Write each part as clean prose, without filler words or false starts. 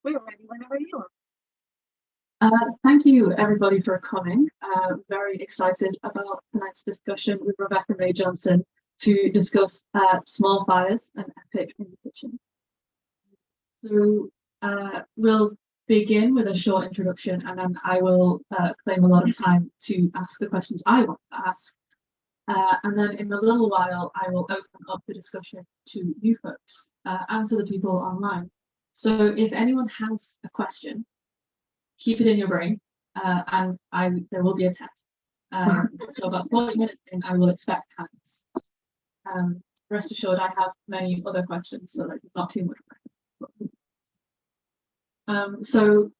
We're ready whenever you are. Thank you, everybody, for coming. Very excited about tonight's discussion with Rebecca May Johnson to discuss small fires and epic in the kitchen. So we'll begin with a short introduction, and then I will claim a lot of time to ask the questions I want to ask. And then in a little while, I will open up the discussion to you folks and to the people online. So if anyone has a question, keep it in your brain, and there will be a test. So about 40 minutes in, I will expect hands. Rest assured, I have many other questions, so like it's not too much. So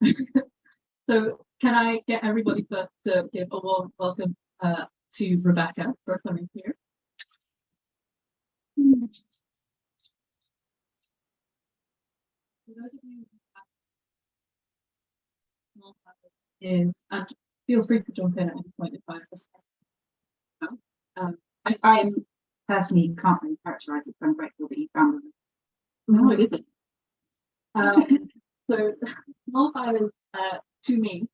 can I get everybody first to give a warm welcome to Rebecca for coming here? For those of you small is, and feel free to jump in at any point if I understand. I personally can't really characterize it, but I'm grateful that you found them. No, it isn't. So small fires to me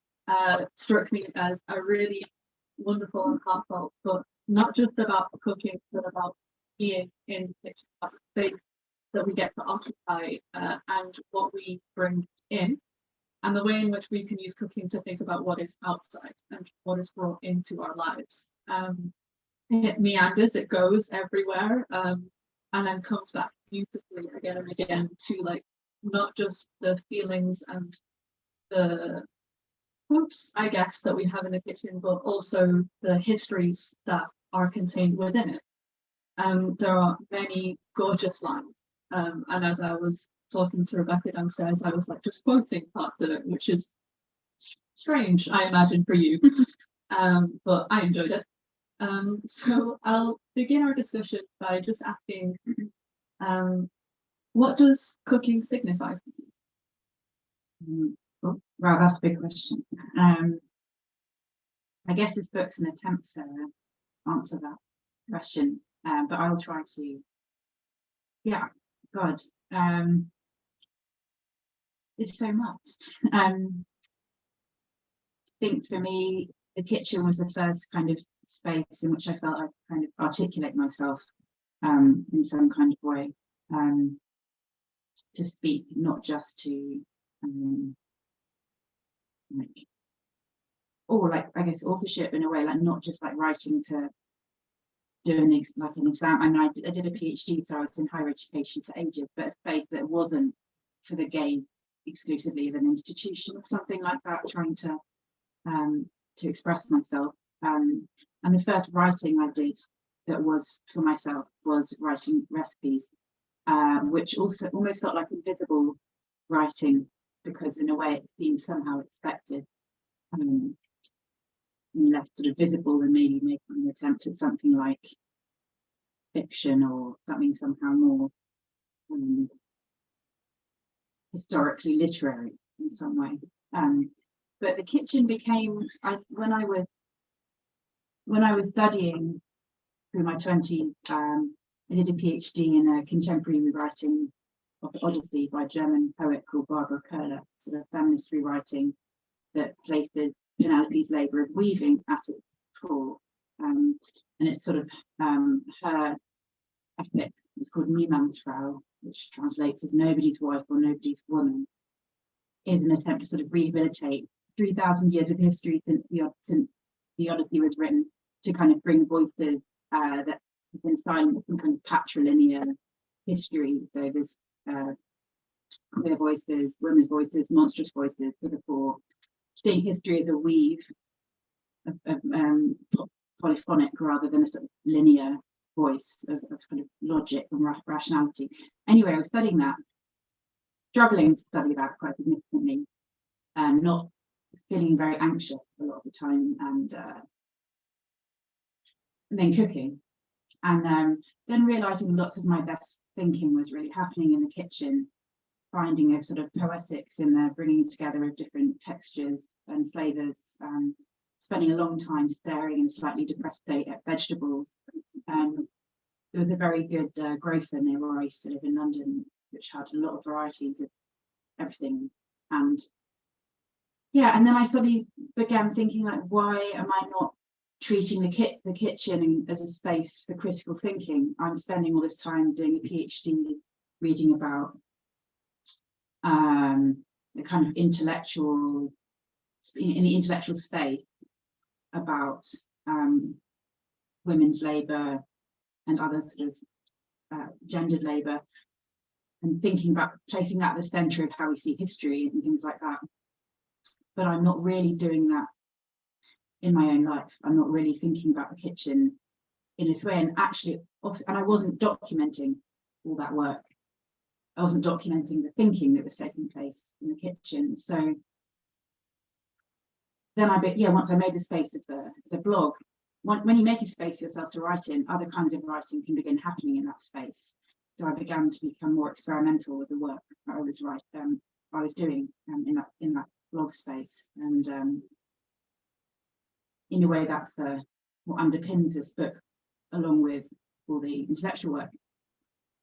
struck me as a really wonderful and heartfelt, but not just about cooking, but about being in the kitchen, that space that we get to occupy and what we bring in, and the way in which we can use cooking to think about what is outside and what is brought into our lives. It meanders, it goes everywhere, and then comes back beautifully again and again to like not just the feelings and the hopes, I guess, that we have in the kitchen, but also the histories that are contained within it. There are many gorgeous lines, and as I was talking to Rebecca downstairs, I was like just quoting parts of it, which is strange, I imagine, for you, but I enjoyed it. So I'll begin our discussion by just asking, what does cooking signify for you? Well, that's a big question. I guess this book's an attempt to answer that question, but I will try to. Yeah, God, it's so much. I think for me, the kitchen was the first kind of space in which I felt I could kind of articulate myself in some kind of way, to speak, not just to I guess authorship in a way, like not just like writing to do an exam. I mean, I did a PhD, so I was in higher education for ages, but a space that wasn't for the gaze exclusively of an institution or something like that, trying to express myself. And the first writing I did that was for myself was writing recipes, which also almost felt like invisible writing, because in a way it seemed somehow expected, less sort of visible than maybe making an attempt at something like fiction or something somehow more historically literary in some way. But the kitchen became, when I was studying through my 20s, I did a PhD in a contemporary rewriting of the Odyssey by a German poet called Barbara Köhler, sort of feminist rewriting that places Penelope's labour of weaving at its core. And it's sort of her epic. It's called Niemandsfrau, which translates as nobody's wife or nobody's woman, is an attempt to sort of rehabilitate 3,000 years of history since the Odyssey was written, to kind of bring voices that have been silent, some kind of patrilinear history. So there's queer voices, women's voices, monstrous voices to the fore. State history as a weave of polyphonic rather than a sort of linear voice of kind of logic and rationality. Anyway, I was studying that, struggling to study that quite significantly, and not feeling very anxious a lot of the time, and then cooking, and then realizing lots of my best thinking was really happening in the kitchen, finding a sort of poetics in there, bringing together of different textures and flavors, spending a long time staring in a slightly depressed state at vegetables. There was a very good grocer near where I used to live in London, which had a lot of varieties of everything And yeah, and then I suddenly began thinking, like, why am I not treating the kitchen as a space for critical thinking? I'm spending all this time doing a PhD reading about the kind of intellectual, in the intellectual space, about women's labour and other sort of gendered labour, and thinking about placing that at the centre of how we see history and things like that. But I'm not really doing that in my own life. I'm not really thinking about the kitchen in this way. And actually, and I wasn't documenting all that work. I wasn't documenting the thinking that was taking place in the kitchen. So then once I made the space of the blog, when you make a space for yourself to write in, other kinds of writing can begin happening in that space. So I began to become more experimental with the work that I was doing in that blog space, and in a way that's what underpins this book, along with all the intellectual work.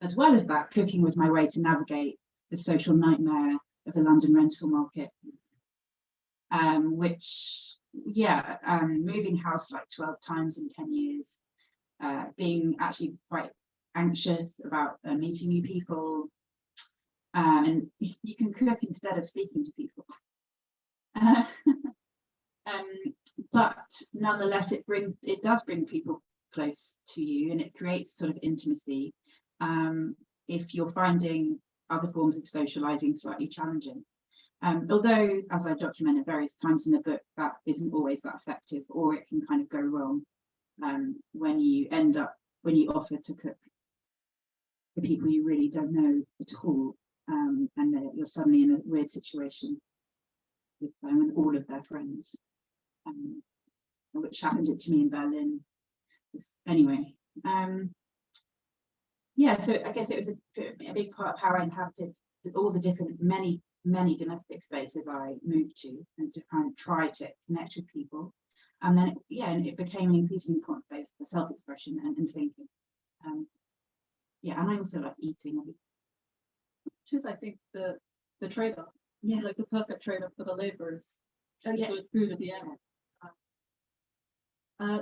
As well as that, cooking was my way to navigate the social nightmare of the London rental market, moving house like 12 times in 10 years, being actually quite anxious about meeting new people, and you can cook instead of speaking to people. But nonetheless, it does bring people close to you, and it creates sort of intimacy. If you're finding other forms of socializing slightly challenging, although, as I documented various times in the book, that isn't always that effective, or it can kind of go wrong when you offer to cook for people you really don't know at all, and you're suddenly in a weird situation with them and all of their friends, which happened to me in Berlin. Anyway, so I guess it was a big part of how I inhabited all the different many domestic spaces I moved to, and to kind of try to connect with people. And then it became an increasingly important space for self-expression and thinking. And I also like eating, obviously. Which is, I think, the trade-off. Yeah, like the perfect trade-off for the labourers. Food at the end.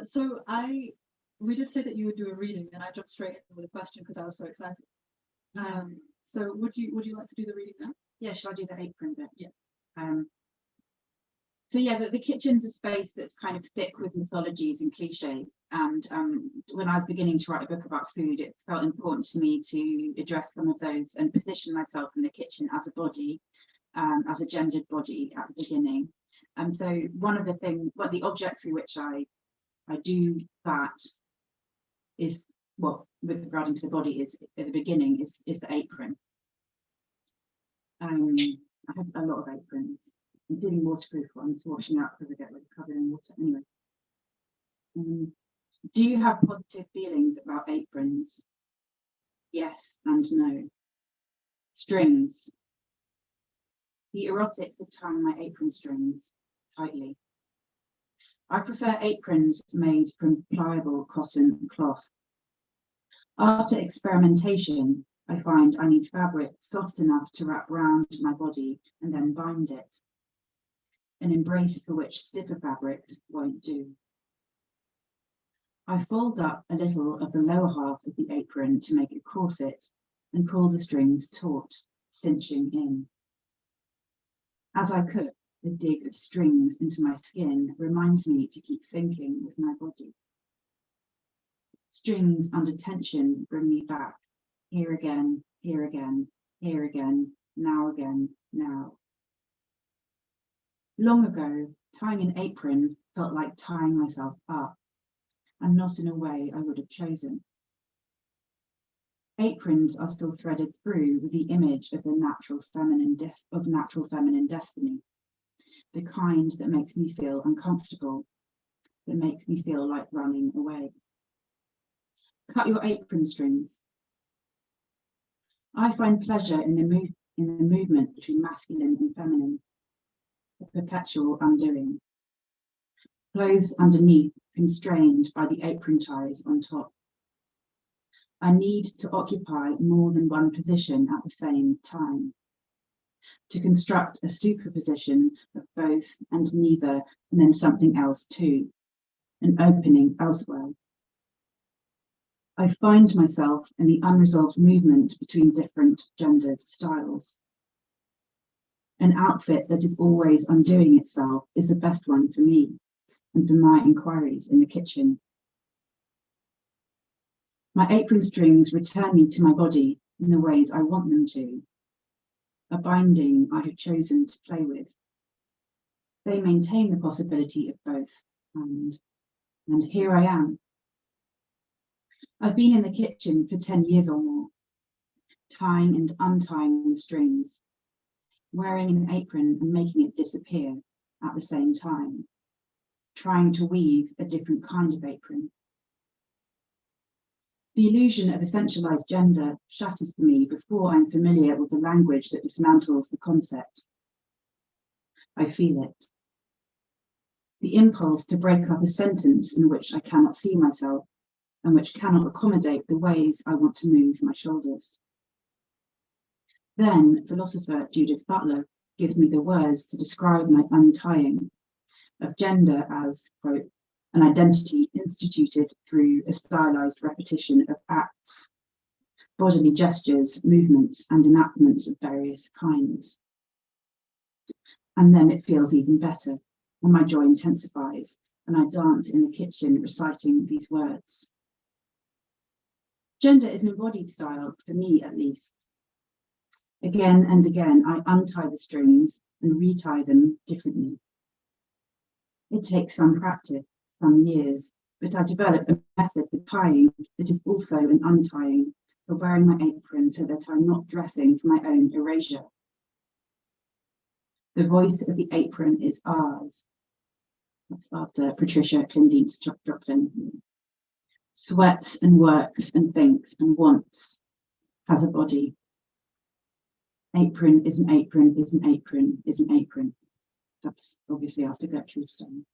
So we did say that you would do a reading, and I jumped straight in with a question because I was so excited. So would you like to do the reading now? Yeah, shall I do the apron bit? Yeah. The kitchen's a space that's kind of thick with mythologies and cliches. And when I was beginning to write a book about food, it felt important to me to address some of those and position myself in the kitchen as a body, as a gendered body at the beginning. And so one of the object through which I do that is, with regarding to the body, is at the beginning is the apron. I have a lot of aprons, including waterproof ones, washing up because I get covered in water. Anyway, do you have positive feelings about aprons? Yes and no. Strings. The erotics of tying my apron strings tightly. I prefer aprons made from pliable cotton cloth. After experimentation, I find I need fabric soft enough to wrap round my body and then bind it, an embrace for which stiffer fabrics won't do. I fold up a little of the lower half of the apron to make a corset and pull the strings taut, cinching in. As I cook, the dig of strings into my skin reminds me to keep thinking with my body. Strings under tension bring me back, here again, here again, here again, now, now. Long ago, tying an apron felt like tying myself up, and not in a way I would have chosen. Aprons are still threaded through with the image of the natural feminine destiny, the kind that makes me feel uncomfortable, that makes me feel like running away. Cut your apron strings. I find pleasure in the movement between masculine and feminine, a perpetual undoing. Clothes underneath constrained by the apron ties on top. I need to occupy more than one position at the same time. to construct a superposition of both and neither, and then something else too, an opening elsewhere. I find myself in the unresolved movement between different gendered styles. An outfit that is always undoing itself is the best one for me and for my inquiries in the kitchen. My apron strings return me to my body in the ways I want them to, a binding I have chosen to play with. They maintain the possibility of both, and here I am. I've been in the kitchen for 10 years or more, tying and untying the strings, wearing an apron and making it disappear at the same time, trying to weave a different kind of apron. The illusion of essentialized gender shatters for me before I'm familiar with the language that dismantles the concept. I feel it. The impulse to break up a sentence in which I cannot see myself and which cannot accommodate the ways I want to move my shoulders. Then philosopher Judith Butler gives me the words to describe my untying of gender as, quote, an identity instituted through a stylized repetition of acts, bodily gestures, movements, and enactments of various kinds. And then it feels even better, and my joy intensifies, and I dance in the kitchen reciting these words. Gender is an embodied style, for me at least. Again and again, I untie the strings and retie them differently. It takes some practice, some years, but I developed a method for tying that is also an untying, for wearing my apron so that I'm not dressing for my own erasure. The voice of the apron is ours. That's after Patricia Klindienst-Joplin. Sweats and works and thinks and wants, has a body. Apron is an apron, is an apron, is an apron. That's obviously after Gertrude Stein.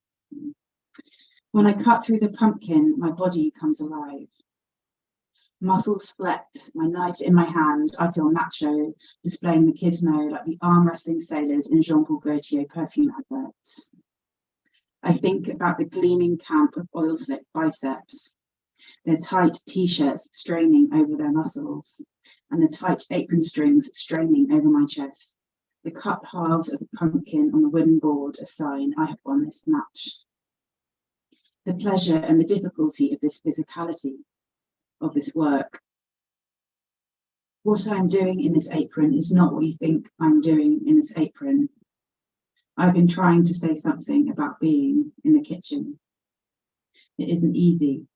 When I cut through the pumpkin, my body comes alive. Muscles flex, my knife in my hand, I feel macho, displaying the Machismo like the arm wrestling sailors in Jean-Paul Gaultier perfume adverts. I think about the gleaming camp of oil slick biceps, their tight t-shirts straining over their muscles, and the tight apron strings straining over my chest. The cut halves of the pumpkin on the wooden board a sign I have won this match. The pleasure and the difficulty of this physicality, of this work. What I'm doing in this apron is not what you think I'm doing in this apron. I've been trying to say something about being in the kitchen. It isn't easy.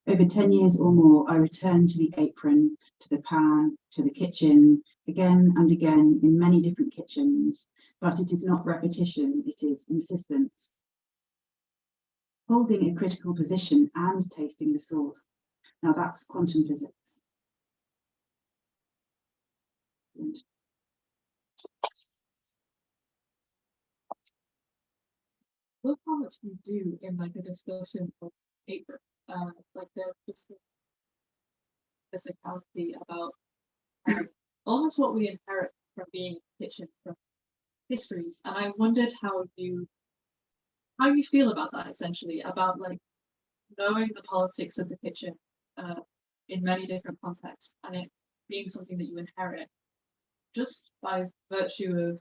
Over 10 years or more, I return to the apron, to the pan, to the kitchen, again and again in many different kitchens, but it is not repetition, it is insistence. Holding a critical position and tasting the sauce. Now that's quantum physics. Look how much you do in like a discussion of paper. Like there's just a physicality about almost what we inherit from being in the kitchen, from histories. And I wondered how you feel about that, essentially, about like knowing the politics of the kitchen in many different contexts, and it being something that you inherit just by virtue of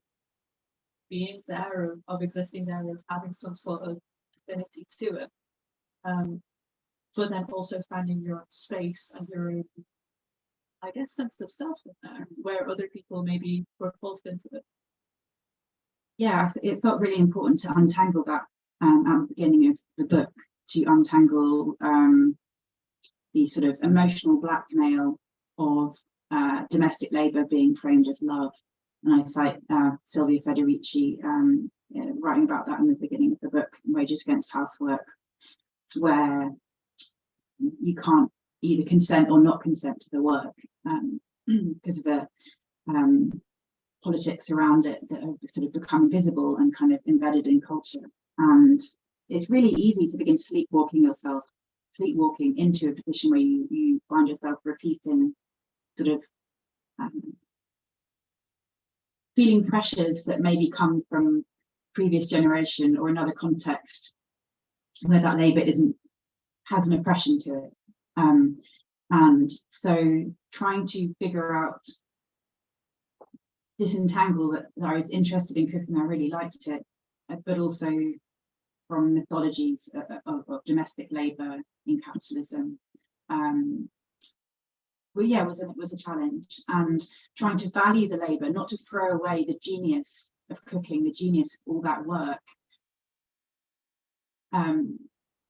being there, of existing there, of having some sort of affinity to it. But then also finding your own space and your own, I guess, sense of self in there, where other people maybe were forced into it. Yeah, it felt really important to untangle that at the beginning of the book, to untangle the sort of emotional blackmail of domestic labour being framed as love. And I cite Silvia Federici writing about that in the beginning of the book, Wages Against Housework, where you can't either consent or not consent to the work because of the politics around it that have sort of become visible and kind of embedded in culture. And it's really easy to begin sleepwalking into a position where you find yourself repeating sort of feeling pressures that maybe come from previous generation or another context where that labour has an oppression to it. And so trying to figure out, disentangle that I was interested in cooking, I really liked it, but also from mythologies of domestic labour in capitalism. Well, yeah, was a challenge, and trying to value the labour, not to throw away the genius of cooking, the genius of all that work,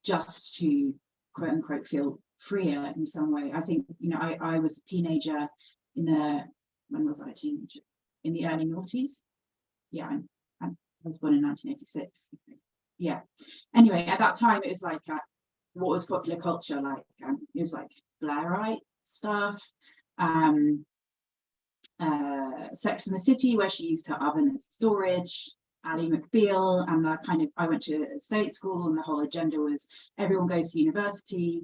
just to quote unquote feel freer in some way. I think, you know, I was a teenager when was I a teenager? In the early noughties. Yeah, I was born in 1986. Yeah. Anyway, at that time it was like what was popular culture like? It was like Blairite stuff, Sex and the City, where she used her oven as storage, Ally McBeal, and that kind of, I went to a state school and the whole agenda was everyone goes to university,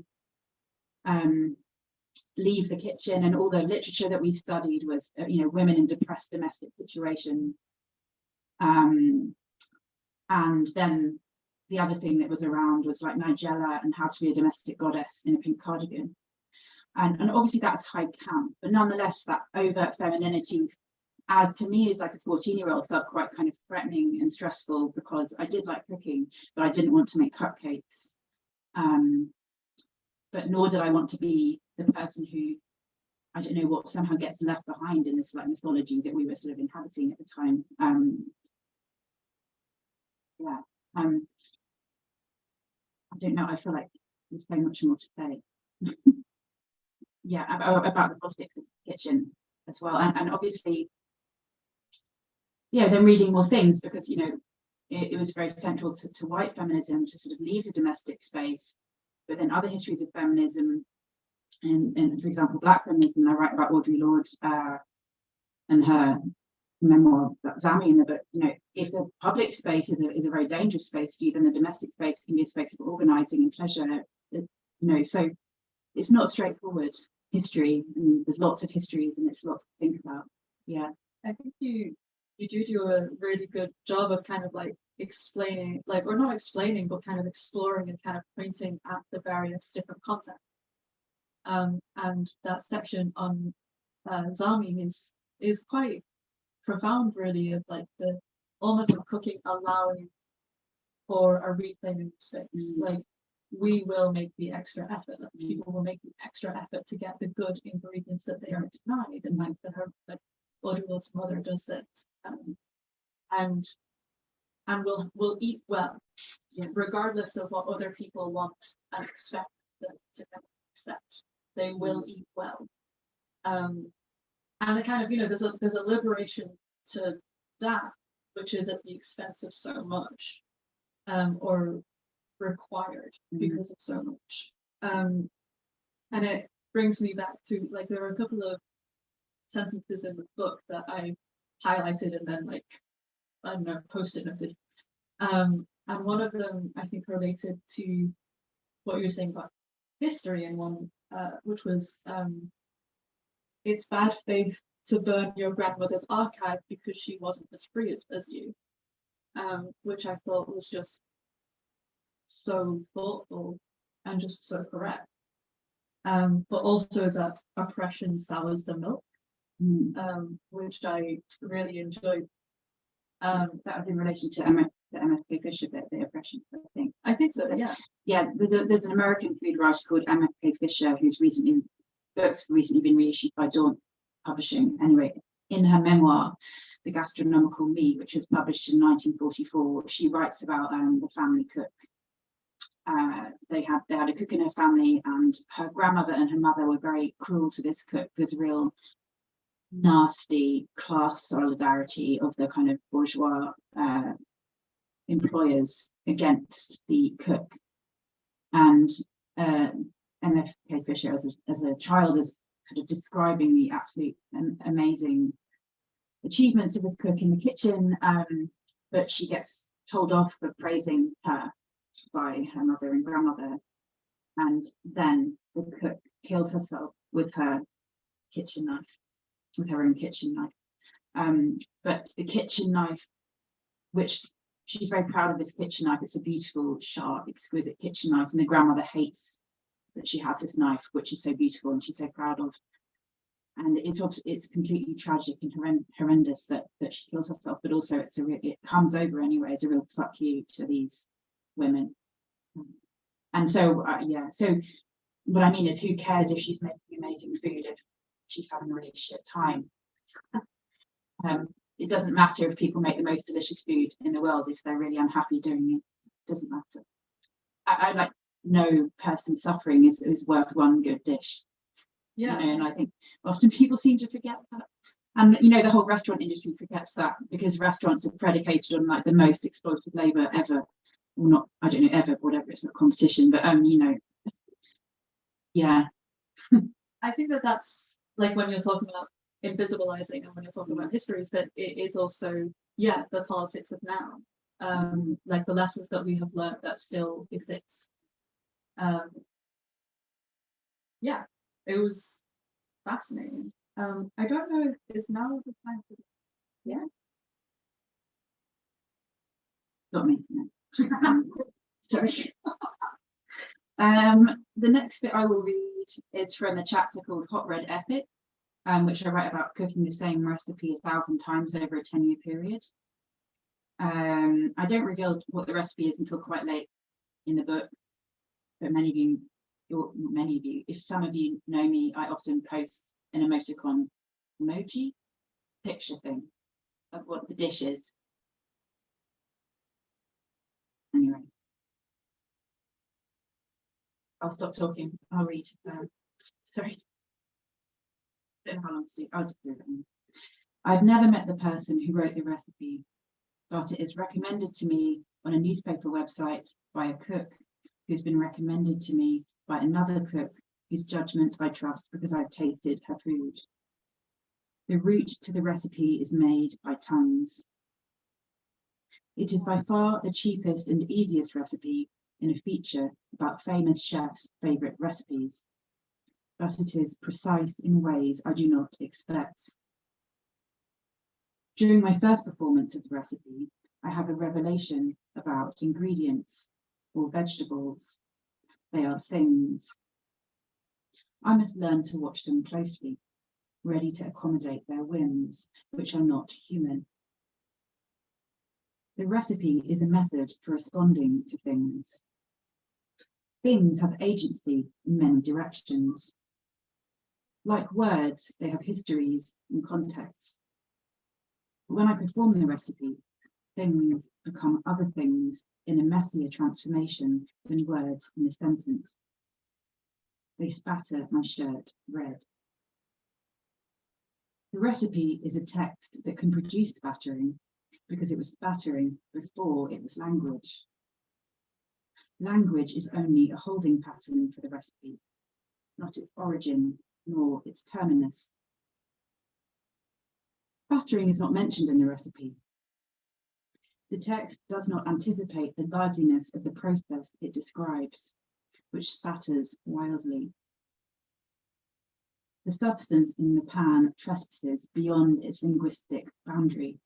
leave the kitchen, and all the literature that we studied was, you know, women in depressed domestic situations. And then the other thing that was around was like Nigella and how to be a domestic goddess in a pink cardigan. And obviously that's high camp, but nonetheless that overt femininity, as to me as like a 14-year-old, felt quite kind of threatening and stressful, because I did like cooking, but I didn't want to make cupcakes. But nor did I want to be the person who, I don't know what, somehow gets left behind in this like mythology that we were sort of inhabiting at the time. I don't know, I feel like there's so much more to say. Yeah, about the politics of the kitchen as well, and obviously, yeah, then reading more things, because, you know, it was very central to white feminism to sort of leave the domestic space, but then other histories of feminism, and for example, Black feminism, I write about Audre Lorde and her memoir, Zami, in the book. You know, if the public space is a very dangerous space for you, then the domestic space can be a space of organising and pleasure. You know, so it's not straightforward history, and there's lots of histories and it's lots to think about. Yeah, I think you do a really good job of kind of like explaining, like, or not explaining, but kind of exploring and kind of pointing at the various different concepts. And that section on Zami is quite profound, really, of like the almost of cooking allowing for a reclaiming of space. Like, we will make the extra effort, like people will make the extra effort to get the good ingredients that they are denied, and like Audre Lorde's mother does this, and will eat well, regardless of what other people want and expect them to accept. They will eat well, and the kind of, you know, there's a liberation to that, which is at the expense of so much, or required because of so much. And it brings me back to, like, there were a couple of sentences in the book that I highlighted and then, like, I don't know, post-it noted. And one of them I think related to what you were saying about history, and one which was it's bad faith to burn your grandmother's archive because she wasn't as free as you, which I thought was just so thoughtful and just so correct. But also that oppression sours the milk, which I really enjoyed. That was in relation to MFK Fisher, the oppression, I think. I think so, yeah. Yeah, there's an American food writer called MFK Fisher who's books recently been reissued by Dawn Publishing. Anyway, in her memoir, The Gastronomical Me, which was published in 1944, she writes about the family cook. They had a cook in her family, and her grandmother and her mother were very cruel to this cook. There's real nasty class solidarity of the kind of bourgeois employers against the cook. And MFK Fisher, as a child, is sort of describing the absolute amazing achievements of this cook in the kitchen, but she gets told off for praising her by her mother and grandmother, and then the cook kills herself with her own kitchen knife. But the kitchen knife, which she's very proud of this kitchen knife, it's a beautiful, sharp, exquisite kitchen knife, and the grandmother hates that she has this knife, which is so beautiful and she's so proud of. And it's completely tragic and horrendous that she kills herself, but also it comes over anyway as a real fuck you to these women. And so so what I mean is, who cares if she's making amazing food if she's having a really shit time? It doesn't matter if people make the most delicious food in the world if they're really unhappy doing it. It doesn't matter. I like, no person suffering is worth one good dish. Yeah. You know, and I think often people seem to forget that. And you know, the whole restaurant industry forgets that, because restaurants are predicated on like the most exploited labour ever. Well, not, I don't know, ever, whatever, it's not competition, but you know, yeah. I think that's like when you're talking about invisibilizing and when you're talking about histories, that it is also, the politics of now. Like the lessons that we have learned that still exist. It was fascinating. I don't know if is now the time for Got me. No. Sorry. The next bit I will read is from the chapter called Hot Red Epic, which I write about cooking the same recipe 1,000 times over a 10-year period. I don't reveal what the recipe is until quite late in the book, but many of you, if some of you know me, I often post an emoji picture thing of what the dish is. Anyway, I'll stop talking. I'll read. Sorry. Don't know how long to do. I'll just do it. I've never met the person who wrote the recipe, but it is recommended to me on a newspaper website by a cook who's been recommended to me by another cook whose judgment I trust because I've tasted her food. The route to the recipe is made by tongues. It is by far the cheapest and easiest recipe in a feature about famous chefs' favourite recipes, but it is precise in ways I do not expect. During my first performance of the recipe, I have a revelation about ingredients or vegetables. They are things. I must learn to watch them closely, ready to accommodate their whims, which are not human. The recipe is a method for responding to things. Things have agency in many directions. Like words, they have histories and contexts. But when I perform the recipe, things become other things in a messier transformation than words in a sentence. They spatter my shirt red. The recipe is a text that can produce spattering because it was spattering before it was language. Language is only a holding pattern for the recipe, not its origin nor its terminus. Spattering is not mentioned in the recipe. The text does not anticipate the liveliness of the process it describes, which spatters wildly. The substance in the pan trespasses beyond its linguistic boundary,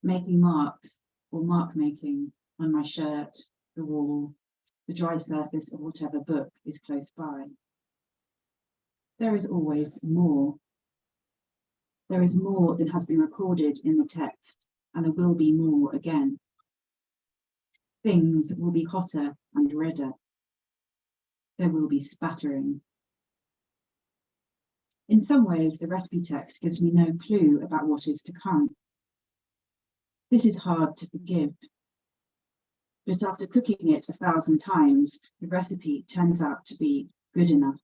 making marks or mark making on my shirt, the wall, the dry surface of whatever book is close by. There is always more. There is more than has been recorded in the text, and there will be more again. Things will be hotter and redder. There will be spattering. In some ways, the recipe text gives me no clue about what is to come. This is hard to forgive. But after cooking it 1,000 times, the recipe turns out to be good enough.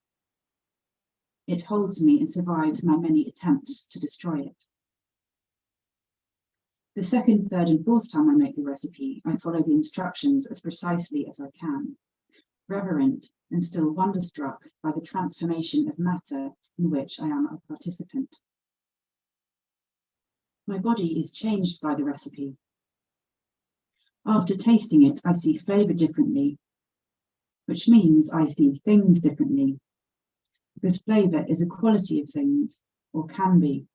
It holds me and survives my many attempts to destroy it. The second, third, and fourth time I make the recipe, I follow the instructions as precisely as I can, reverent and still wonderstruck by the transformation of matter in which I am a participant. My body is changed by the recipe. After tasting it, I see flavour differently, which means I see things differently, because flavour is a quality of things, or can be.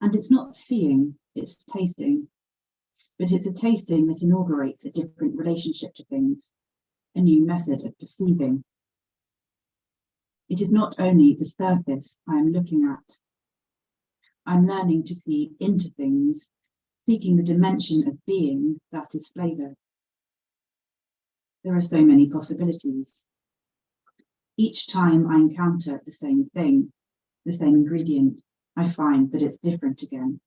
And it's not seeing, it's tasting. But it's a tasting that inaugurates a different relationship to things, a new method of perceiving. It is not only the surface I am looking at. I'm learning to see into things, seeking the dimension of being that is flavour. There are so many possibilities. Each time I encounter the same thing, the same ingredient, I find that it's different again.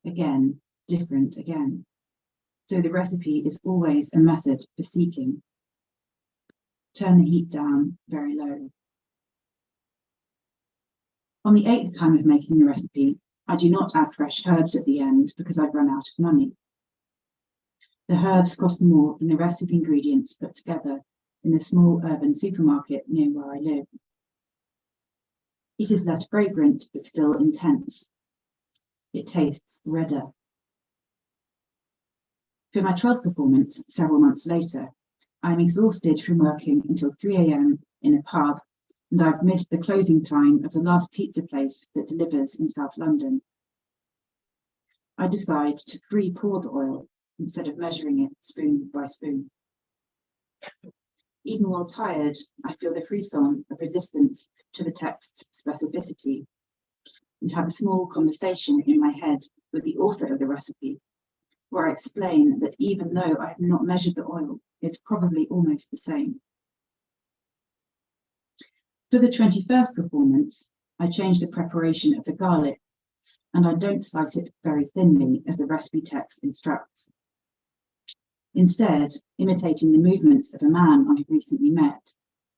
Again, different again. So the recipe is always a method for seeking. Turn the heat down very low. On the 8th time of making the recipe, I do not add fresh herbs at the end because I've run out of money. The herbs cost more than the rest of the ingredients put together in the small urban supermarket near where I live. It is less fragrant, but still intense. It tastes redder. For my 12th performance, several months later, I am exhausted from working until 3 a.m. in a pub, and I've missed the closing time of the last pizza place that delivers in South London. I decide to pre-pour the oil instead of measuring it spoon by spoon. Even while tired, I feel the frisson of resistance to the text's specificity and have a small conversation in my head with the author of the recipe, where I explain that even though I have not measured the oil, it's probably almost the same. For the 21st performance, I change the preparation of the garlic, and I don't slice it very thinly as the recipe text instructs. Instead, imitating the movements of a man I have recently met,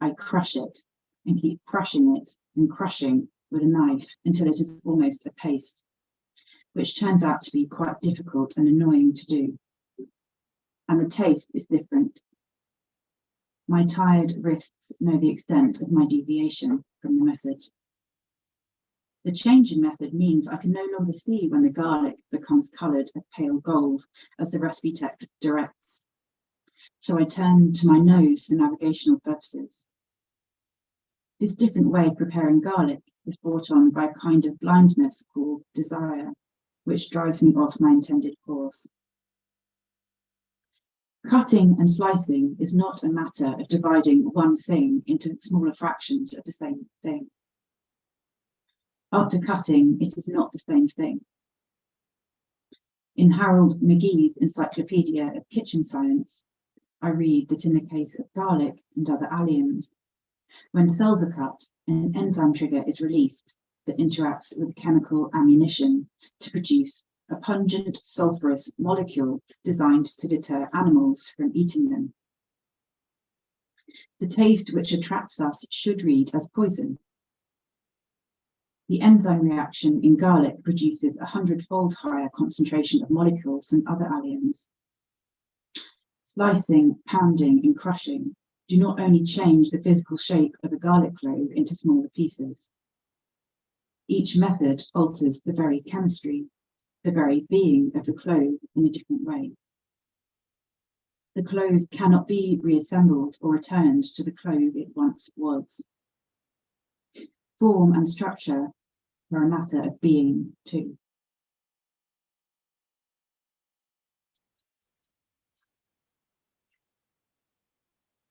I crush it and keep crushing it and crushing with a knife until it is almost a paste, which turns out to be quite difficult and annoying to do. And the taste is different. My tired wrists know the extent of my deviation from the method. The change in method means I can no longer see when the garlic becomes coloured a pale gold, as the recipe text directs. So I turn to my nose for navigational purposes. This different way of preparing garlic is brought on by a kind of blindness called desire, which drives me off my intended course. Cutting and slicing is not a matter of dividing one thing into smaller fractions of the same thing. After cutting, it is not the same thing. In Harold McGee's Encyclopedia of Kitchen Science, I read that in the case of garlic and other alliums, when cells are cut, an enzyme trigger is released that interacts with chemical ammunition to produce a pungent sulfurous molecule designed to deter animals from eating them. The taste which attracts us should read as poison. The enzyme reaction in garlic produces a 100-fold higher concentration of molecules than other alliums. Slicing, pounding, and crushing do not only change the physical shape of a garlic clove into smaller pieces. Each method alters the very chemistry, the very being of the clove in a different way. The clove cannot be reassembled or returned to the clove it once was. Form and structure are a matter of being too.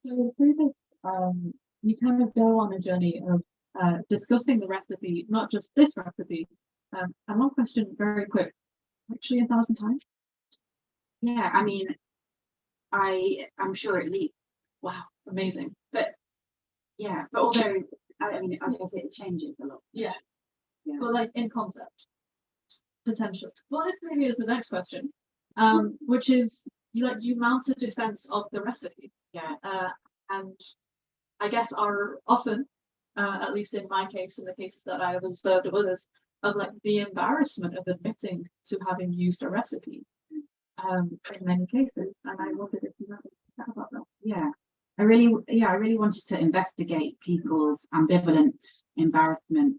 So through this, you kind of go on a journey of discussing the recipe, not just this recipe. And one question, very quick, actually 1,000 times? Yeah, I mean, I'm sure at least, Wow, amazing. but yeah, but although, I mean, I guess it changes a lot. Yeah. Yeah. But like in concept, potential. Well, this maybe is the next question, which is you mount a defense of the recipe. Yeah. And I guess are often, at least in my case, in the cases that I have observed of others, of like the embarrassment of admitting to having used a recipe, in many cases. And I wondered if you might chat about that. Yeah. I really wanted to investigate people's ambivalence, embarrassment,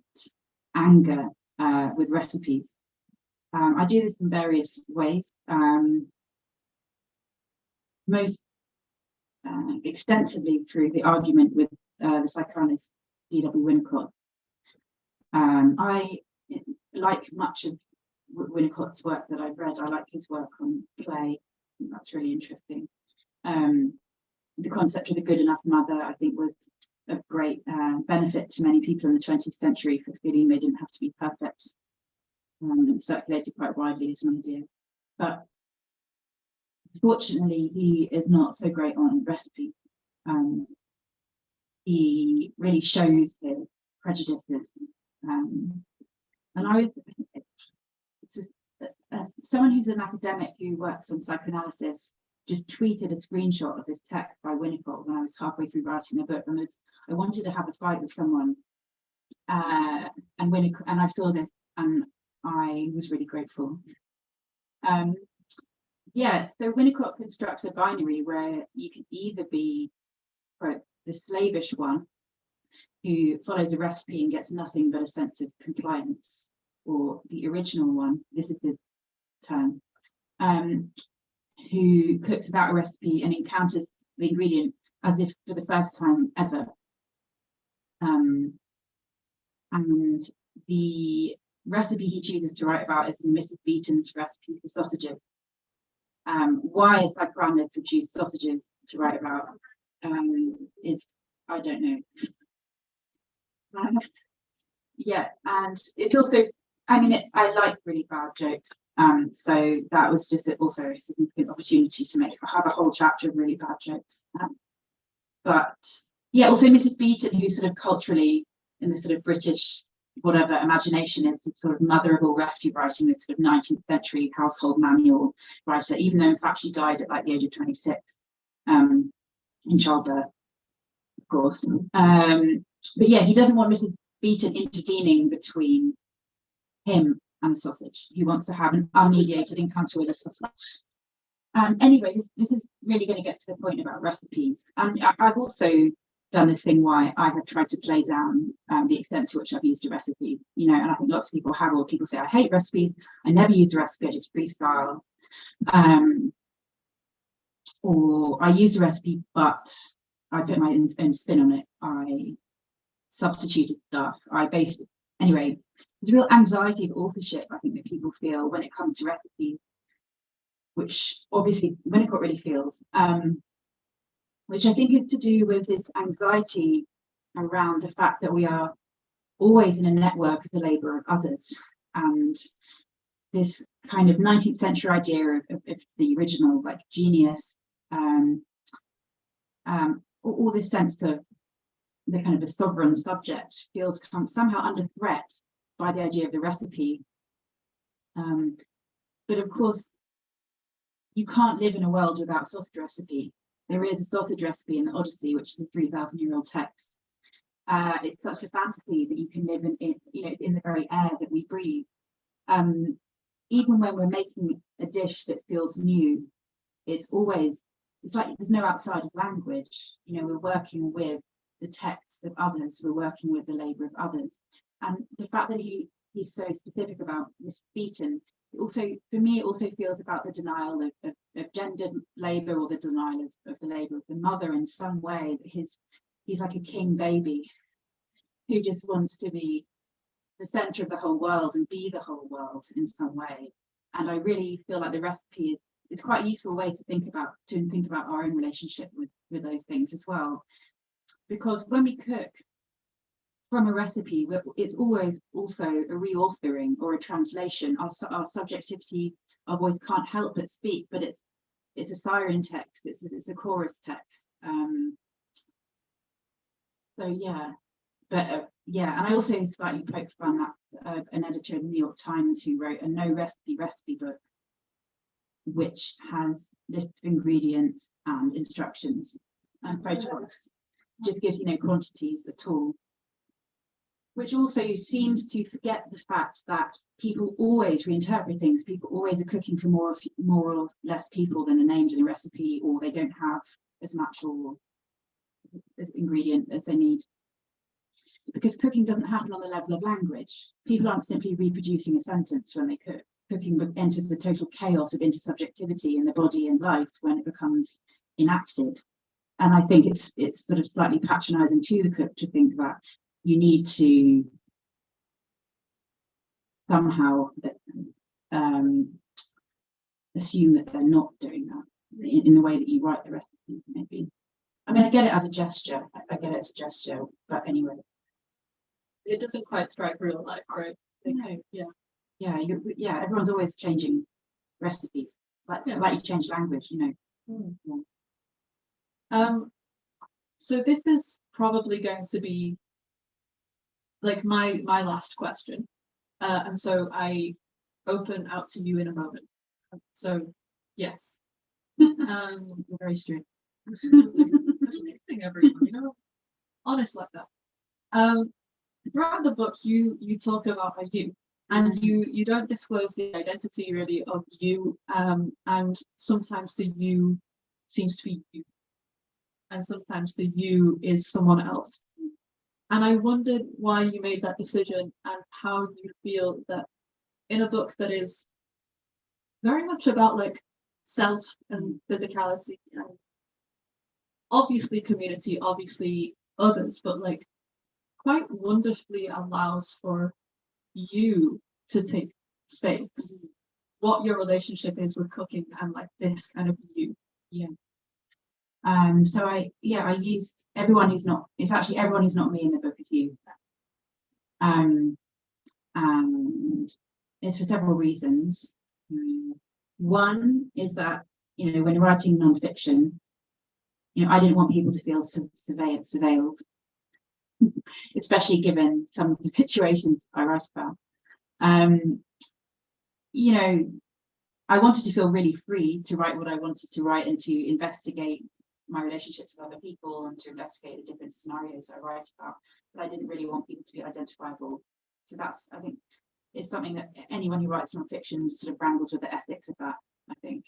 anger with recipes. I do this in various ways. Most extensively through the argument with the psychoanalyst D.W. Winnicott. I, like much of Winnicott's work that I've read. I like his work on play. I think that's really interesting. The concept of the good enough mother, I think, was of great benefit to many people in the 20th century for feeling they didn't have to be perfect. And circulated quite widely as an idea. But fortunately, he is not so great on recipes. He really shows his prejudices. And I was just, someone who's an academic who works on psychoanalysis just tweeted a screenshot of this text by Winnicott when I was halfway through writing the book, and I wanted to have a fight with someone, and I saw this and I was really grateful. Yeah, so Winnicott constructs a binary where you can either be, quote, the slavish one who follows a recipe and gets nothing but a sense of compliance, or the original one, this is his term, who cooks without a recipe and encounters the ingredient as if for the first time ever. And the recipe he chooses to write about is Mrs. Beeton's recipe for sausages. Why Saccharine produced sausages to write about is, I don't know. Yeah, and it's also, I mean, I like really bad jokes. So that was just also a significant opportunity to have a whole chapter of really bad jokes. But yeah, also Mrs. Beeton, who sort of culturally in the sort of British whatever imagination is the sort of mother of all recipe writing, this sort of 19th century household manual writer, even though in fact she died at like the age of 26 in childbirth, of course. But yeah, he doesn't want Mrs. Beeton intervening between him and the sausage. He wants to have an unmediated encounter with a sausage. Anyway, this is really going to get to the point about recipes. And I've also done this thing why I have tried to play down the extent to which I've used a recipe, you know, and I think lots of people have, or people say, I hate recipes, I never use a recipe, I just freestyle. Or I use a recipe, but I put my own spin on it. I substituted stuff. Anyway, there's a real anxiety of authorship, I think, that people feel when it comes to recipes, which obviously Winnicott really feels, which I think is to do with this anxiety around the fact that we are always in a network of the labour of others, and this kind of 19th century idea of the original like genius, all this sense of the kind of a sovereign subject feels somehow under threat by the idea of the recipe. But of course, you can't live in a world without a sausage recipe. There is a sausage recipe in the Odyssey, which is a 3,000-year-old text. It's such a fantasy that you can live in, you know, in the very air that we breathe. Even when we're making a dish that feels new, it's like there's no outside of language. You know, we're working with the text of others, we're working with the labour of others. And the fact that he's so specific about Miss Beeton, also, for me, it also feels about the denial of gendered labour, or the denial of the labour of the mother in some way. That he's like a king baby who just wants to be the centre of the whole world and be the whole world in some way. And I really feel like the recipe is quite a useful way to think about our own relationship with those things as well. Because when we cook from a recipe, it's always also a reauthoring or a translation. Our subjectivity, our voice can't help but speak, but it's a siren text, it's a chorus text. So yeah, but yeah, and I also slightly poked fun at an editor in the New York Times who wrote a no recipe book, which has lists of ingredients and instructions and photographs, just gives you no quantities at all. Which also seems to forget the fact that people always reinterpret things. People always are cooking for more or less people than are named in a recipe, or they don't have as much or as ingredient as they need. Because cooking doesn't happen on the level of language. People aren't simply reproducing a sentence when they cook. Cooking enters the total chaos of intersubjectivity in the body and life when it becomes enacted. And I think it's sort of slightly patronising to the cook to think that you need to somehow assume that they're not doing that in the way that you write the recipe, maybe. I mean, I get it as a gesture. I get it as a gesture, but anyway. It doesn't quite strike real life, right? No. Yeah. Yeah, everyone's always changing recipes, like you change language, you know. So this is probably going to be like my last question, and so I open out to you in a moment. So yes, You're very strict. Everyone, you know, honest like that. Throughout the book, you talk about a you, and you don't disclose the identity really of you, and sometimes the you seems to be you, and sometimes the you is someone else. And I wondered why you made that decision and how you feel that in a book that is very much about like self and physicality and obviously community, obviously others, but like quite wonderfully allows for you to take space, what your relationship is with cooking and like this kind of you. So I used everyone who's not, it's actually everyone who's not me in the book is you. And it's for several reasons. One is that, you know, when writing nonfiction, you know, I didn't want people to feel surveilled, especially given some of the situations I write about. You know, I wanted to feel really free to write what I wanted to write and to investigate my relationships with other people and to investigate the different scenarios I write about, but I didn't really want people to be identifiable. So that's, I think, it's something that anyone who writes nonfiction sort of wrangles with the ethics of that, I think.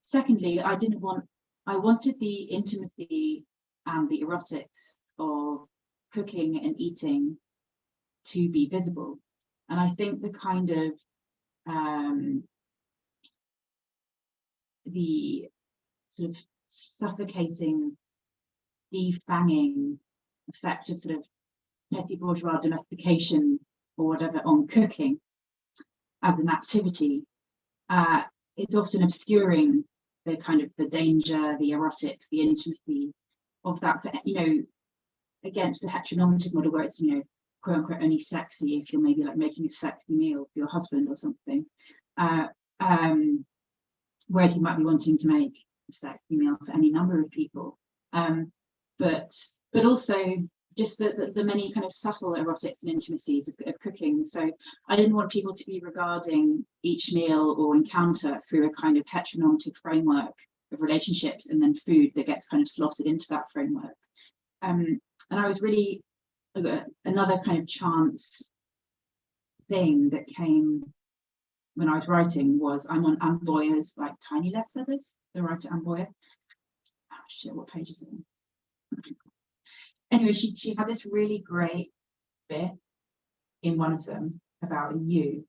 Secondly, I wanted the intimacy and the erotics of cooking and eating to be visible. And I think the kind of the sort of suffocating, defanging effect of sort of petty bourgeois domestication or whatever on cooking as an activity, it's often obscuring the kind of the danger, the erotics, the intimacy of that, you know, against the heteronormative model where it's, you know, quote unquote only sexy if you're maybe like making a sexy meal for your husband or something, whereas you might be wanting to make a sexy meal for any number of people, but also just the many kind of subtle erotics and intimacies of cooking. So I didn't want people to be regarding each meal or encounter through a kind of heteronormative framework of relationships and then food that gets kind of slotted into that framework. And I was really, another kind of chance thing that came when I was writing was I'm on Anne Boyer's like tiny letter list, the writer Anne Boyer. Oh shit, what page is it on? Anyway, she had this really great bit in one of them about you.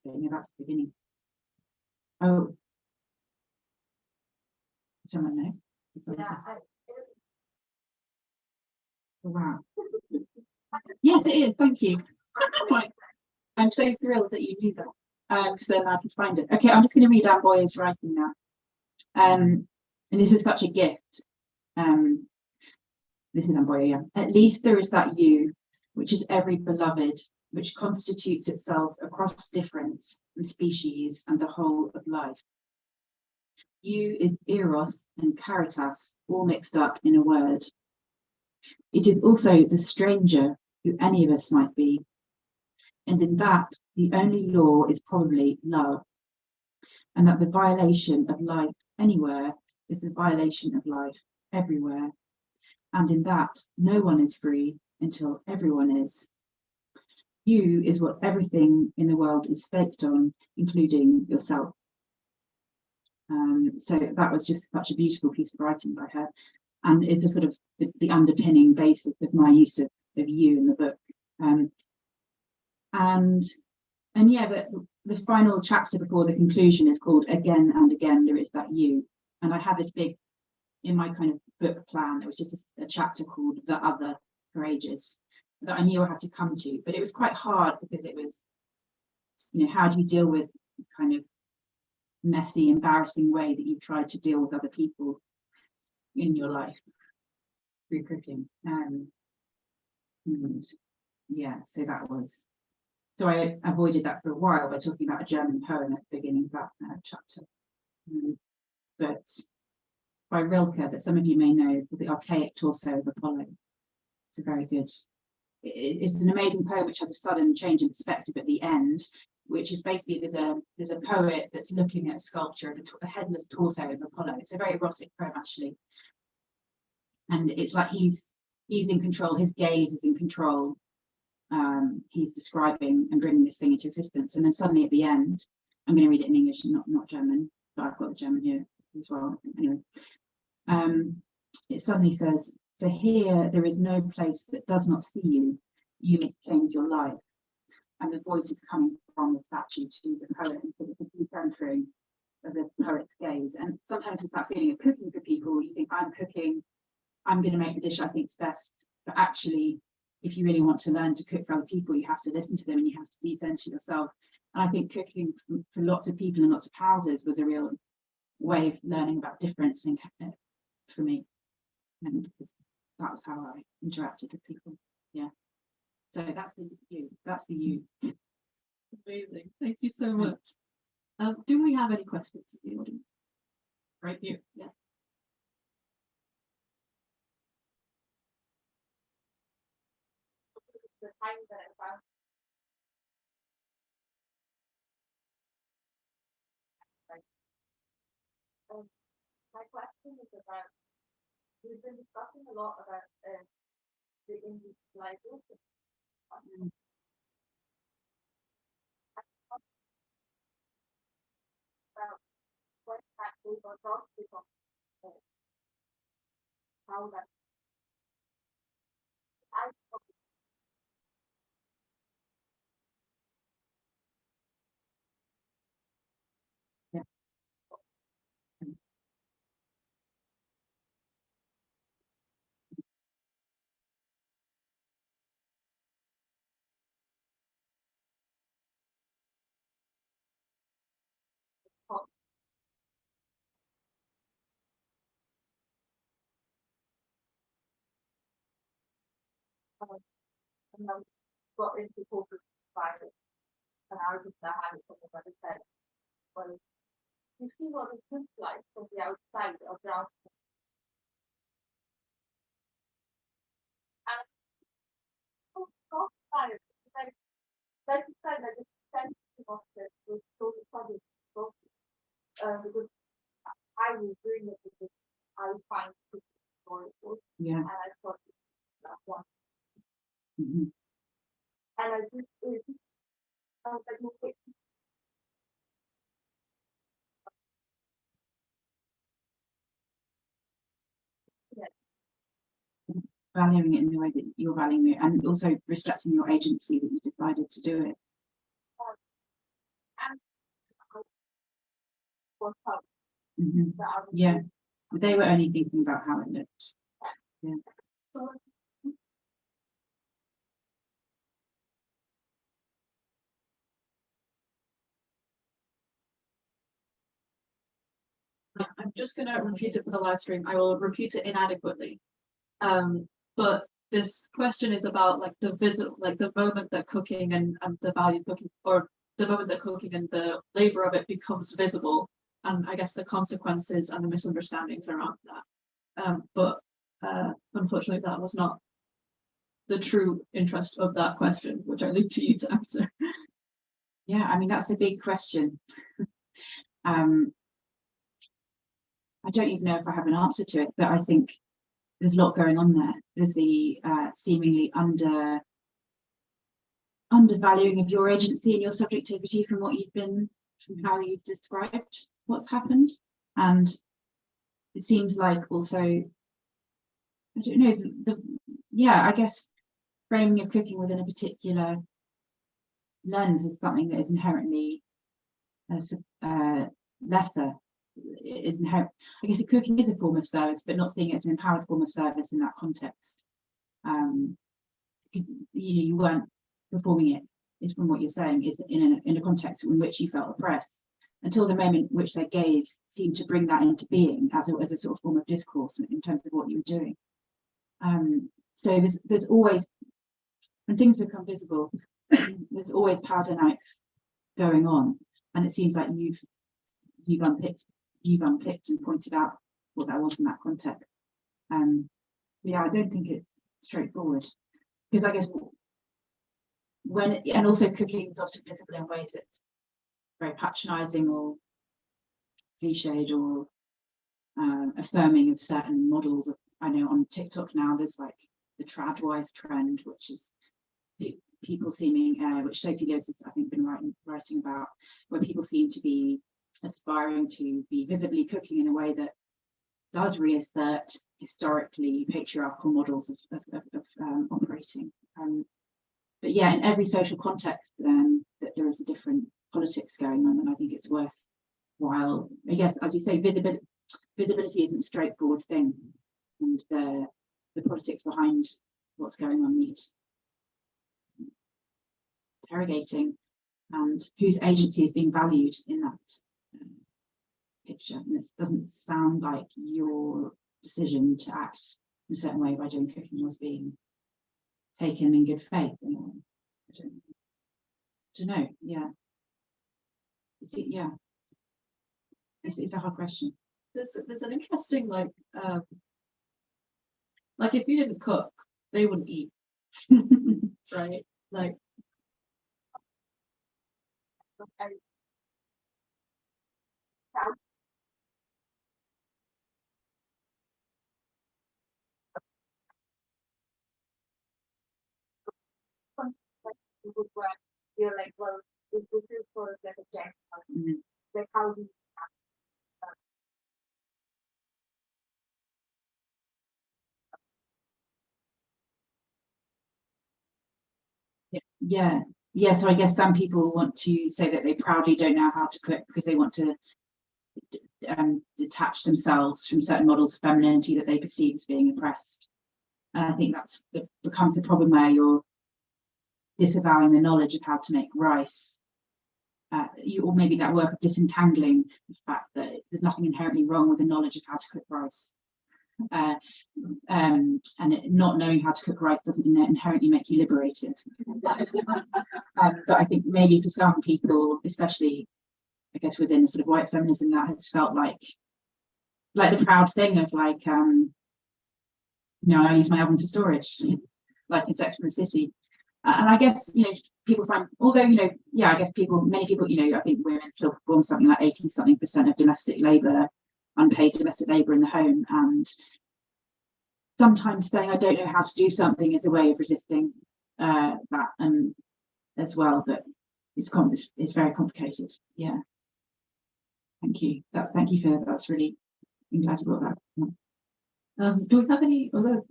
Okay, no, that's the beginning. Oh, someone know? Yeah, Oh, wow. Yes, it is. Thank you. I'm so thrilled that you knew that. So then I can find it. Okay, I'm just going to read Anne Boyer's writing now. And this was such a gift. This is Anne Boyer, yeah. At least there is that you, which is every beloved, which constitutes itself across difference and species and the whole of life. You is eros and caritas all mixed up in a word. It is also the stranger who any of us might be. And in that, the only law is probably love. And that the violation of life anywhere is the violation of life everywhere. And in that, no one is free until everyone is. You is what everything in the world is staked on, including yourself. So that was just such a beautiful piece of writing by her. And it's a sort of the underpinning basis of my use of you in the book. And yeah, the final chapter before the conclusion is called Again and Again There Is That You. And I had this big, in my kind of book plan, there was just a chapter called The Other for ages that I knew I had to come to, but it was quite hard because it was you know, how do you deal with kind of messy, embarrassing way that you've tried to deal with other people in your life through cooking? And yeah, so that was, so I avoided that for a while by talking about a German poem at the beginning of that chapter. But by Rilke, that some of you may know, The Archaic Torso of Apollo. It's a very good, it's an amazing poem which has a sudden change in perspective at the end, which is basically there's a poet that's looking at a sculpture of a headless torso of Apollo. It's a very erotic poem actually, and it's like he's in control. His gaze is in control. He's describing and bringing this thing into existence, and then suddenly at the end, I'm going to read it in English, not German, but I've got the German here as well. Anyway, it suddenly says, "For here there is no place that does not see you. You must change your life." And the voice is coming from the statue to the poet, and so it's a decentering of the poet's gaze. And sometimes it's that feeling of cooking for people. You think, I'm cooking, I'm going to make the dish I think is best, but actually, if you really want to learn to cook for other people, you have to listen to them and you have to decenter yourself. And I think cooking for lots of people in lots of houses was a real way of learning about difference for me, and that was how I interacted with people. Yeah. So that's the you. That's the you. Amazing. Thank you so much. Do we have any questions in the audience? Right here. Yeah. The time that I found my question is about, we've been discussing a lot about the individualization about what that goes on top of how that I Yeah. and I got into corporate environment, and I was just having something like I said, well, you see what it looks like from the outside of the house. And so tired. Like you said, like the sensitive of it was so funny. Because I was doing it because I find it enjoyable. Yeah. And I thought that one. Mm-hmm. And I just I was like, okay. Valuing it in the way that you're valuing it, and also respecting your agency that you decided to do it. And what's up? Mm-hmm. Yeah, they were only thinking about how it looked. Yeah. So, I'm just going to repeat it for the live stream. I will repeat it inadequately. But this question is about like the moment that cooking and the value of cooking, or the moment that cooking and the labor of it becomes visible, and I guess the consequences and the misunderstandings around that. But unfortunately, that was not the true interest of that question, which I leave to you to answer. Yeah, I mean, that's a big question. I don't even know if I have an answer to it, but I think there's a lot going on there. There's the seemingly undervaluing of your agency and your subjectivity from how you've described what's happened. And it seems like also, I don't know, I guess framing of cooking within a particular lens is something that is inherently lesser. Is inherent. I guess cooking is a form of service, but not seeing it as an empowered form of service in that context, because you weren't performing it is from what you're saying, is in a context in which you felt oppressed, until the moment in which their gaze seemed to bring that into being as a sort of form of discourse in terms of what you were doing. So there's always, when things become visible, there's always power dynamics going on, and it seems like you've unpicked and pointed out what that was in that context. Yeah, I don't think it's straightforward, because I guess and also cooking is often visible in ways that's very patronizing or cliched or affirming of certain models. I know on TikTok now there's like the trad wife trend, which is people seeming, which Sophie Lewis has, I think, been writing about, where people seem to be aspiring to be visibly cooking in a way that does reassert historically patriarchal models of operating. But yeah, in every social context, that there is a different politics going on, and I think it's worthwhile. I guess, as you say, visibility isn't a straightforward thing, and the politics behind what's going on needs interrogating, and whose agency is being valued in that picture. And it doesn't sound like your decision to act in a certain way by doing cooking was being taken in good faith. I don't know. Yeah. Yeah. It's a hard question. There's an interesting like if you didn't cook, they wouldn't eat, right? Like where you're like, well, this is sort of like a check, like how do you Yeah. So I guess some people want to say that they proudly don't know how to cook because they want to detach themselves from certain models of femininity that they perceive as being oppressed. And I think that becomes the problem, where you're disavowing the knowledge of how to make rice, or maybe that work of disentangling the fact that there's nothing inherently wrong with the knowledge of how to cook rice. And not knowing how to cook rice doesn't inherently make you liberated. But I think maybe for some people, especially I guess within the sort of white feminism, that has felt like the proud thing of like, I use my oven for storage, like in Sex and the City. And I guess, people find, although, I guess many people, I think women still perform something like 80-something% of domestic labour, unpaid domestic labour in the home. And sometimes saying, I don't know how to do something is a way of resisting that as well. But it's very complicated. Yeah. Thank you. Thank you for that. That's really, I'm glad you brought that. do we have any other?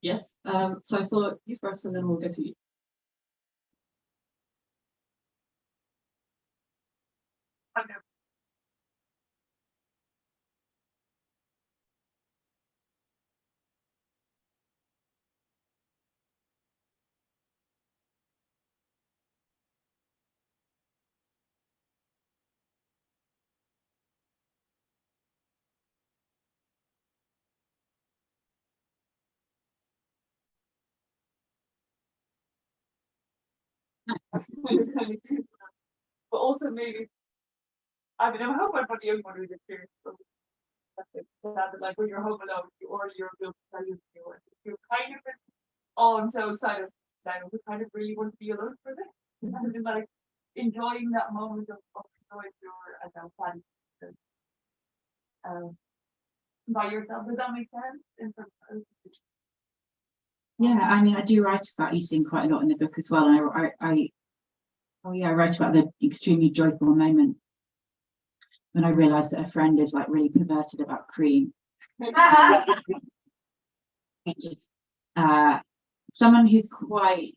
Yes. So I saw you first, and then we'll get to you. but also maybe, I mean, I hope everybody young one who's experienced that, like when you're home alone, you're able to tell you're kind of, I'm so excited now, we kind of really want to be alone for this. And like enjoying that moment of enjoying your by yourself. Does that make sense? In terms of, yeah, I mean, I do write about eating quite a lot in the book as well, and I write about the extremely joyful moment when I realised that a friend is like really perverted about cream. Someone who's quite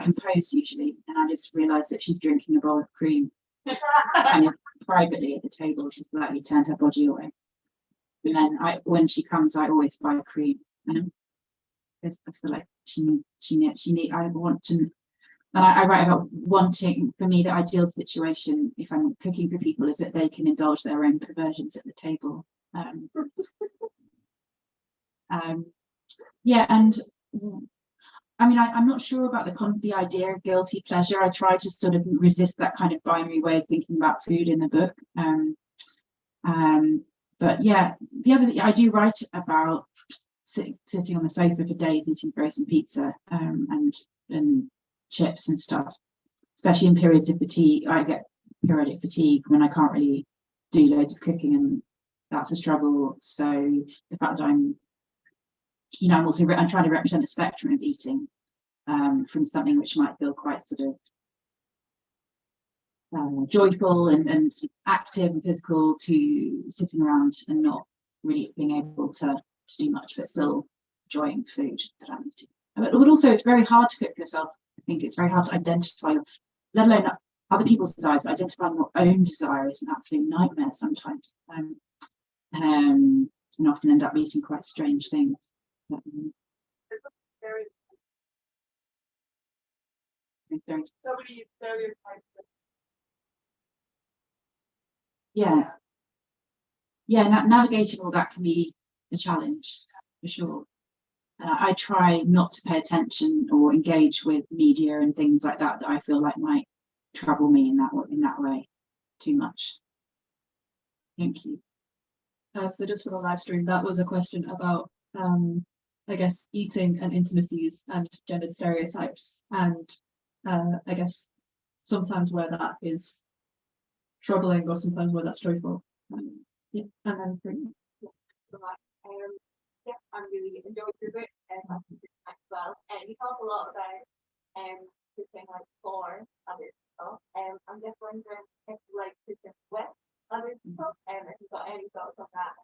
composed usually, and I just realised that she's drinking a bowl of cream, kind of privately at the table. She's slightly turned her body away, and then when she comes, I always buy cream. I feel like I want to, and I write about wanting, for me, the ideal situation if I'm cooking for people is that they can indulge their own perversions at the table. Yeah, and I mean, I'm not sure about the idea of guilty pleasure. I try to sort of resist that kind of binary way of thinking about food in the book. But yeah, the other thing I do write about sitting on the sofa for days eating frozen pizza and chips and stuff, especially in periods of fatigue. I get periodic fatigue when I can't really do loads of cooking, and that's a struggle. So the fact that I'm trying to represent a spectrum of eating, from something which might feel quite sort of joyful and active and physical, to sitting around and not really being able to do much, but still enjoying food that I'm eating. But also, it's very hard to cook yourself. I think it's very hard to identify, let alone other people's desires, but identifying your own desire is an absolute nightmare sometimes. And often end up eating quite strange things. But, Very, somebody stereotypes. yeah, navigating all that can be a challenge for sure. I try not to pay attention or engage with media and things like that I feel like might trouble me in that way too much. Thank you. So just for the live stream, that was a question about, I guess, eating and intimacies and gendered stereotypes, and I guess sometimes where that is troubling or sometimes where that's joyful. Yeah, and then for you. Yeah, I'm really enjoying the book, and I think it's nice as well. And you talk a lot about cooking like for other people. I'm just wondering if you like cooking with other people, and if you've got any thoughts on that.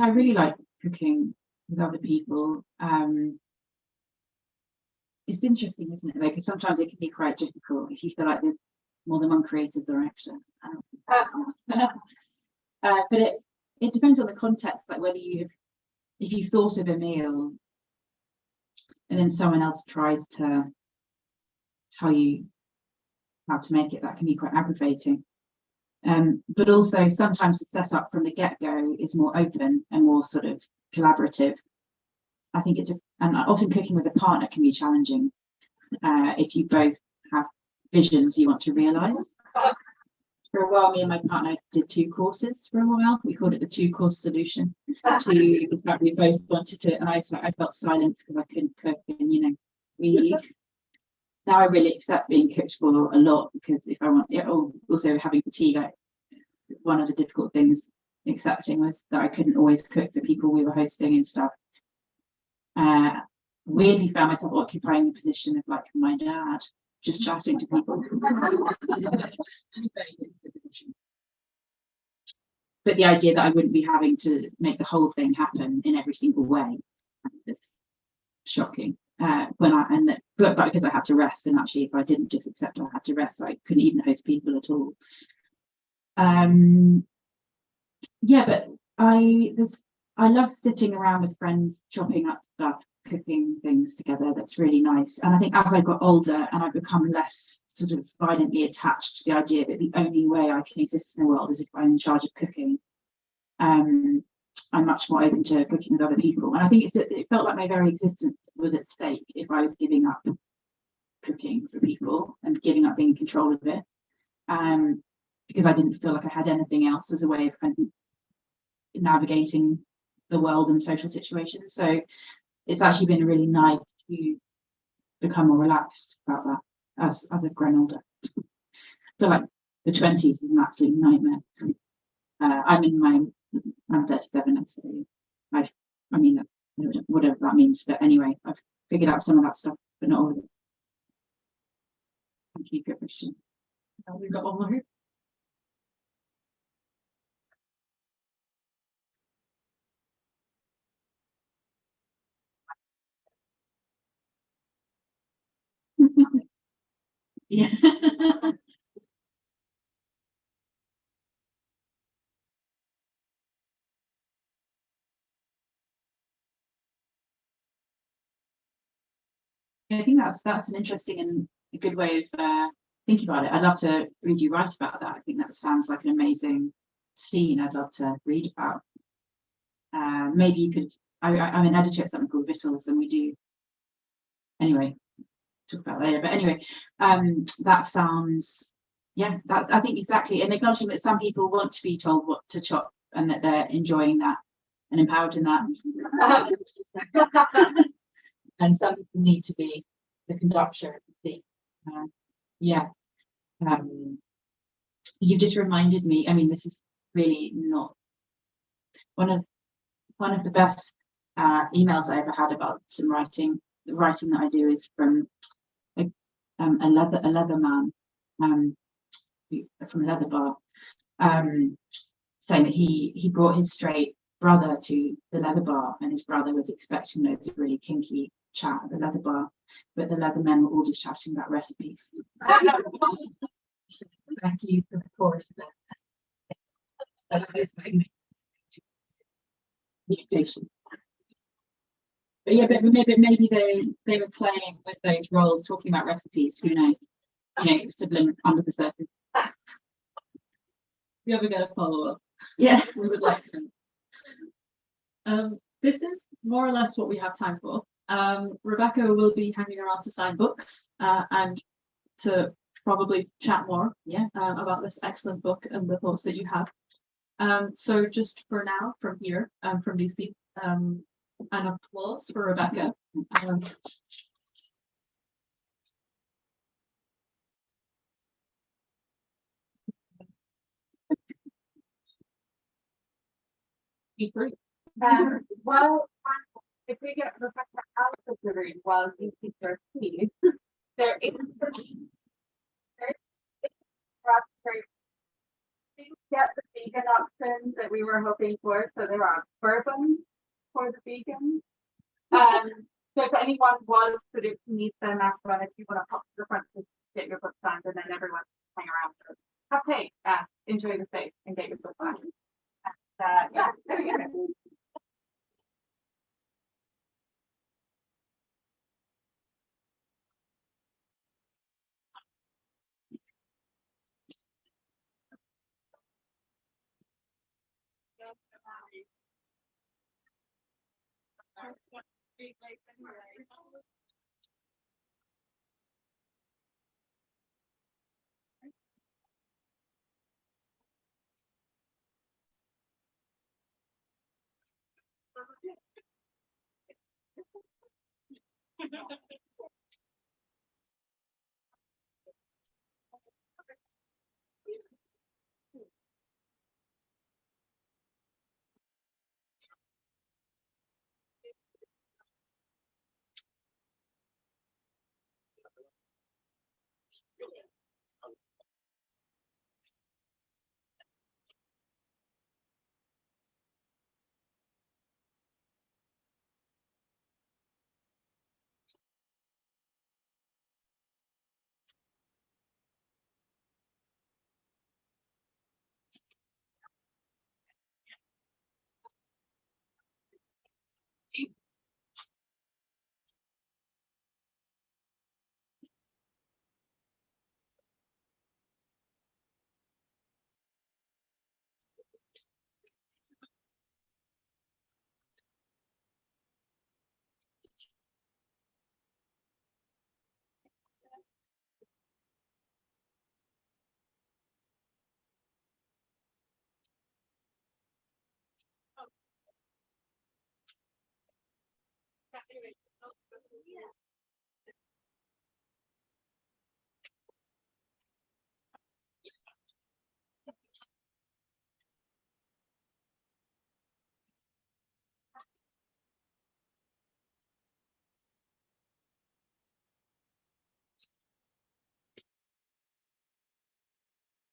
I really like cooking with other people. It's interesting, isn't it? Because sometimes it can be quite difficult if you feel like there's more than one creative direction. But it depends on the context, like whether if you've thought of a meal and then someone else tries to tell you how to make it, that can be quite aggravating. But also sometimes the setup from the get-go is more open and more sort of collaborative. I think and often cooking with a partner can be challenging if you both have visions you want to realise. For a while, me and my partner did 2 courses for a while. We called it the 2-course solution to the fact we both wanted to, and I felt silent because I couldn't cook, and now I really accept being cooked for a lot, because if I want it, or also having fatigue, one of the difficult things accepting was that I couldn't always cook for people we were hosting and stuff. Weirdly found myself occupying the position of like my dad, just chatting to people. But the idea that I wouldn't be having to make the whole thing happen in every single way is shocking. But because I had to rest, and actually if I didn't just accept I had to rest, I couldn't even host people at all. Yeah, but I love sitting around with friends, chopping up stuff, cooking things together. That's really nice. And I think as I got older and I've become less sort of violently attached to the idea that the only way I can exist in the world is if I'm in charge of cooking, I'm much more open to cooking with other people. And I think it felt like my very existence was at stake if I was giving up cooking for people and giving up being in control of it, because I didn't feel like I had anything else as a way of kind of navigating the world and social situations. So it's actually been really nice to become more relaxed about that as I've grown older. I feel like the 20s is an absolute nightmare. I'm 37, so I mean, whatever that means. But anyway, I've figured out some of that stuff, but not all of it. Thank you for your question. We've got one more here. Yeah. I think that's an interesting and a good way of thinking about it. I'd love to read you write about that. I think that sounds like an amazing scene. I'd love to read about. Maybe you could. I'm an editor at something called Vittles, and we do. Anyway, talk about that later. But anyway, that sounds. Yeah, that I think exactly. And acknowledging that some people want to be told what to chop, and that they're enjoying that and empowered in that. And some people need to be the conductor. Yeah. You just reminded me. I mean, this is really not one of the best emails I ever had about some writing. The writing that I do is from a leather man from a leather bar, saying that he brought his straight brother to the leather bar, and his brother was expecting loads of really kinky chat at the leather bar, but the leather men were all just chatting about recipes. Thank you for the chorus there. Communication. But yeah, but maybe they were playing with those roles, talking about recipes. Who knows? You know, subliminal under the surface. You ever get a follow up? Yeah, We would like to. This is more or less what we have time for. Rebecca will be hanging around to sign books and to probably chat more about this excellent book and the thoughts that you have. So just for now, from here, from these seats, an applause for Rebecca. Be free. Well, if we get Rebecca out of the room while you keep your keys, there is get the vegan options that we were hoping for. So there are bourbons for the vegans. So if anyone was sort of needs them after one, if you want to pop to the front to get your book signed, and then everyone hang around. Have cake, enjoy the space, and get your book signed. Yeah, there we go.